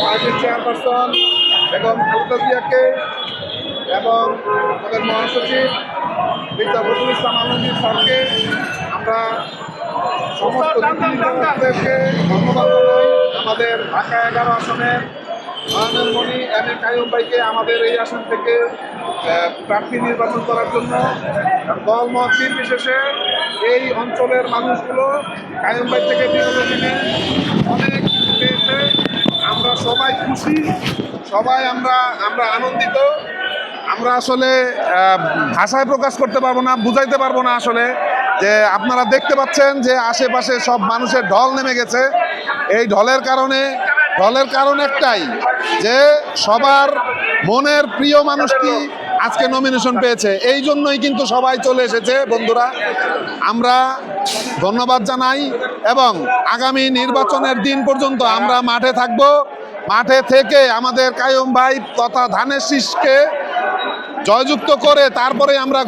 পার্টির চেয়ারপারসন বেগম খালেদা জিয়াকে এবং আমাদের মহাসচিব মির্জা ফখরুল ইসলাম আলমগীর স্যারকে আমরা সমস্ত নীতিনির্ধারকদেরকে ধন্যবাদ জানাই। আমাদের ঢাকা 11 আসনের নয়নের মণি এম এ কাইয়ুম ভাইকে আমাদের এই আসন থেকে প্রার্থী নির্বাচন করার জন্য দল মত নির্বিশেষে এই অঞ্চলের মানুষগুলো কাইয়ুম ভাই থেকে বিগত দিনে অনেক কিছু পেয়েছে। আমরা সবাই খুশি, সবাই আমরা আনন্দিত। আমরা আসলে ভাষায় প্রকাশ করতে পারবো না, বুঝাইতে পারবো না আসলে যে আপনারা দেখতে পাচ্ছেন যে আশেপাশে সব মানুষের ঢল নেমে গেছে। এই ঢলের কারণ একটাই যে সবার মনের প্রিয় মানুষটি আজকে নমিনেশন পেয়েছে, এই জন্যই কিন্তু সবাই চলে এসেছে। বন্ধুরা, আমরা ধন্যবাদ জানাই এবং আগামী নির্বাচনের দিন পর্যন্ত আমরা মাঠে থাকব। মাঠে থেকে আমাদের কাইয়ুম ভাই তথা ধানের শীষকে জয়যুক্ত করে তারপরে আমরা